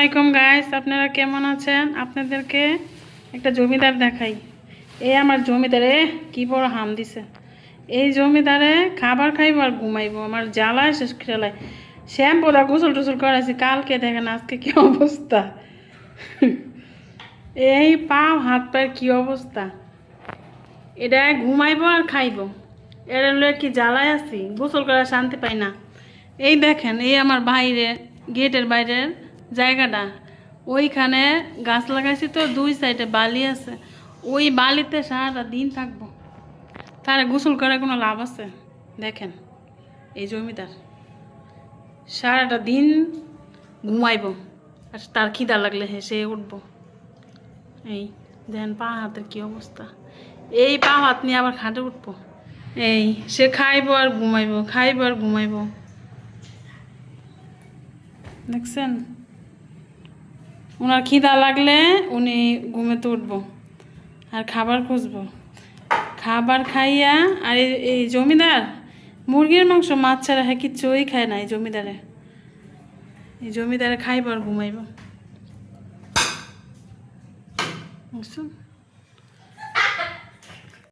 আলাইকুম গাইস, আপনারা কেমন আছেন? আপনাদেরকে একটা জমিদার দেখাই। এই আমার জমিদারে কি বড় হাম দিছে। এই জমিদারে খাবার খাইব আর ঘুমাইব, আমার জ্বালায় শেষ খেলায়। শ্যাম্পুরা গোসল টোসল করাইছি কালকে, দেখেন আজকে কি অবস্থা। এই পাও হাত পায়ের কি অবস্থা। এটা ঘুমাইব আর খাইব, এর লয়ে কি জ্বালায় আছি, গোসল করার শান্তি পাই না। এই দেখেন, এই আমার বাইরে গেটের বাইরের জায়গাটা, ওইখানে গাছ লাগাইছি তো, দুই সাইডে বালি আছে। ওই বালিতে সারাটা দিন থাকবো, তার গোসল করার কোনো লাভ আছে? দেখেন এই জমিদার সারাটা দিন ঘুমাইব আর তার খিদা লাগলে হেসে উঠবো। এই দেখেন পা হাতের কি অবস্থা। এই পা হাত নিয়ে আবার খাটে উঠবো। এই সে খাইব আর ঘুমাইব, খাইব আর ঘুমাইব। দেখছেন, ওনার খিদা লাগলে উনি ঘুমেতে উঠবো আর খাবার খুঁজবো, খাবার খাইয়া। আর এই জমিদার মুরগির মাংস মাছ ছাড়া হ্যাঁ কিচ্ছুই খায় না। এই জমিদারে খাইব আর ঘুমাইব। বুঝছেন?